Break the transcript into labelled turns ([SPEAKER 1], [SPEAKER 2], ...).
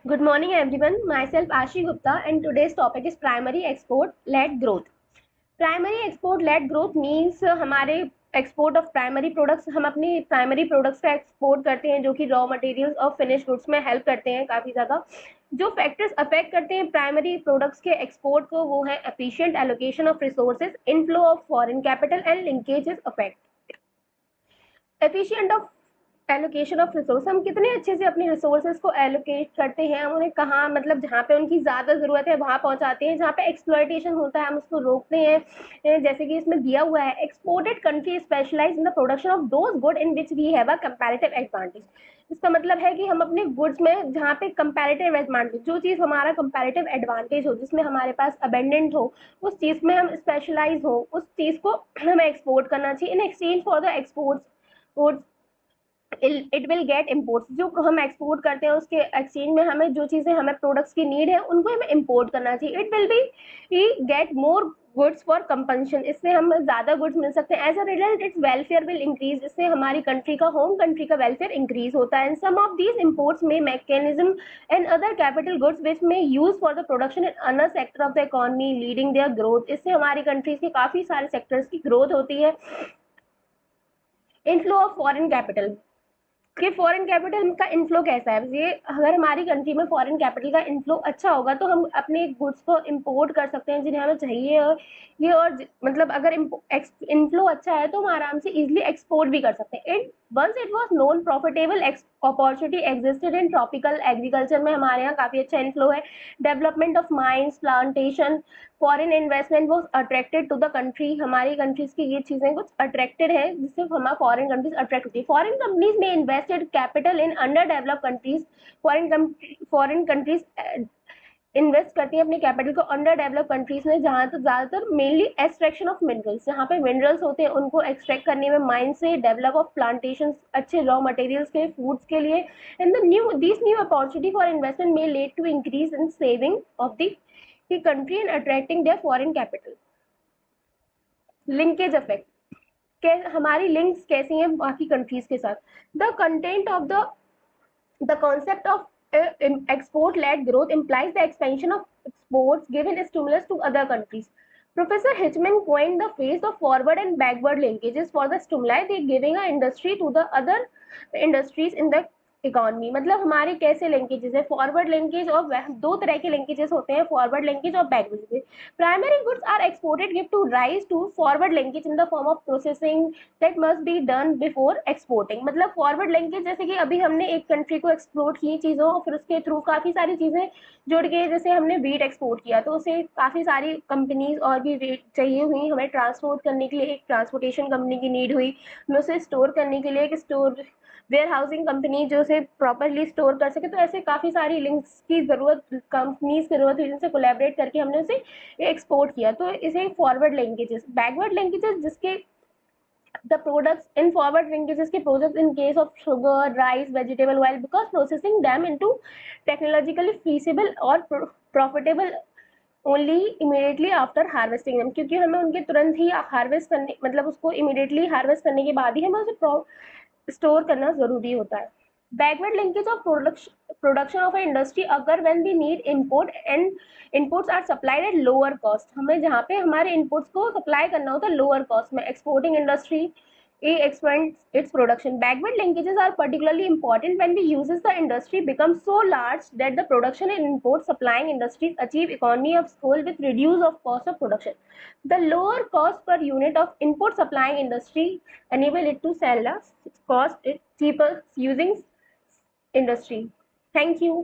[SPEAKER 1] Good morning everyone. Myself Ashi Gupta and today's topic is primary export led growth. Primary export led growth means हमारे export of primary products, हम अपनी primary products का export करते हैं जो कि raw materials और finish goods में हेल्प करते हैं काफ़ी ज़्यादा। जो फैक्टर्स अफेक्ट करते हैं प्राइमरी प्रोडक्ट्स के एक्सपोर्ट को वो है efficient allocation of resources, inflow of foreign capital and linkages affect. Efficient of allocation of resource, हम कितने अच्छे से अपने रिसोर्सेज को एलोकेट करते हैं, हम उन्हें कहाँ मतलब जहाँ पे उनकी ज़्यादा ज़रूरत है वहाँ पहुँचाते हैं, जहाँ पे एक्सप्लॉयटेशन होता है हम उसको रोकते हैं। जैसे कि इसमें दिया हुआ है exported country specialise in the production of those good in which we have a comparative advantage. इसका मतलब है कि हम अपने गुड्स में जहाँ पे कंपैरेटिव एडवांटेज, जो चीज़ हमारा कंपैरेटिव एडवांटेज हो, जिसमें हमारे पास अबेंडेंट हो, उस चीज़ में हम स्पेशलाइज हो, उस चीज़ को हमें एक्सपोर्ट करना चाहिए। In exchange for the exports it will get imports, जो हम एक्सपोर्ट करते हैं उसके एक्सचेंज में हमें जो चीज़ें हमें प्रोडक्ट्स की नीड है उनको हमें इम्पोर्ट करना चाहिए। It will be get more goods for compensation, इससे हम ज़्यादा गुड्स मिल सकते हैं। As a result its welfare will increase, इससे हमारी कंट्री का, होम कंट्री का वेलफेयर इंक्रीज होता है। And some of these imports में mechanism and other capital goods which में use for the production in another sector of the economy leading their growth, इससे हमारी कंट्रीज के काफ़ी सारे सेक्टर्स की ग्रोथ होती है। इनफ्लो ऑफ फॉरेन कैपिटल, कि फॉरेन कैपिटल का इनफ्लो कैसा है, ये अगर हमारी कंट्री में फॉरेन कैपिटल का इनफ्लो अच्छा होगा तो हम अपने गुड्स को इंपोर्ट कर सकते हैं जिन्हें हमें चाहिए। और ये और मतलब अगर इनफ्लो अच्छा है तो हम आराम से इजीली एक्सपोर्ट भी कर सकते हैं। It once it was known profitable opportunity existed in tropical agriculture में, हमारे यहाँ काफ़ी अच्छा इनफ्लो है। Development of mines, plantation, foreign investment वो अट्रैक्टेड टू द कंट्री, हमारी कंट्रीज की ये चीज़ें कुछ अट्रैक्टेड है जिससे हमारा फॉरेन कंट्रीज अट्रैक्ट होती है। फॉरेन कंपनीज में invested capital in under developed countries, foreign countries invest करती है अपने कैपिटल को अंडर डेवलप कंट्रीज में, जहाँ तो ज़्यादातर मेनली एक्सट्रैक्शन ऑफ मिनरल्स, जहाँ पे मिनरल्स होते हैं उनको एक्सट्रैक्ट करने में, माइन से डेवलप ऑफ प्लांटेशन अच्छे रॉ मटेरियल्स के फूड्स के लिए। And the new this new opportunity for investment may lead to increase in saving of the country and attracting their foreign capital. Linkage effect, हमारी links कैसी हैं बाकी countries के साथ। The content of the concept of export-led growth implies the expansion of exports giving stimulus to other countries. Professor Hitchman coined the phrase of forward and backward linkages for the stimuli they giving a industry to the other industries in the economy. मतलब हमारे कैसे linkages है, forward linkage और दो तरह के linkages होते हैं, फॉरवर्ड लिंकेज और backward linkage. Primary goods are exported give to rise to forward linkage in the form of processing that must be done before exporting. मतलब फॉरवर्ड लिंकेज जैसे कि अभी हमने एक कंट्री को एक्सपोर्ट की चीज़ों और फिर उसके थ्रू काफ़ी सारी चीज़ें जुड़ के, जैसे हमने वीट एक्सपोर्ट किया तो उसे काफ़ी सारी कंपनीज और भी चाहिए हुई, हमें ट्रांसपोर्ट करने के लिए एक ट्रांसपोर्टेशन कंपनी की नीड हुई, हमें उसे स्टोर करने के लिए एक स्टोर वेयर हाउसिंग कंपनी जो उसे प्रॉपरली स्टोर कर सके। तो ऐसे काफ़ी सारी लिंक्स की ज़रूरत, कंपनीज की ज़रूरत हुई जिनसे कोलैबोरेट करके हमने उसे एक्सपोर्ट किया, तो इसे फॉरवर्ड लिंकेजेस। बैकवर्ड लिंकेजेस जिसके the products in forward linkages के projects in case of sugar, rice, vegetable oil, because processing them into technologically feasible or profitable only immediately after harvesting them, क्योंकि हमें उनके तुरंत ही harvest करने, मतलब उसको immediately harvest करने के बाद ही हमें उसे स्टोर करना ज़रूरी होता है। Backward linkage of production of industry अगर when we need import and inputs are supplied at lower cost, हमें जहाँ पे हमारे इनपुट्स को सप्लाई करना होता है लोअर कॉस्ट में, exporting industry expands its production. Backward linkages are particularly important when we uses the industry becomes so large that the production and import supplying industries achieve economy of scale with reduce of cost of production. The lower cost per unit of input supplying industry enable it to sell the cost cheaper using industry. Thank you.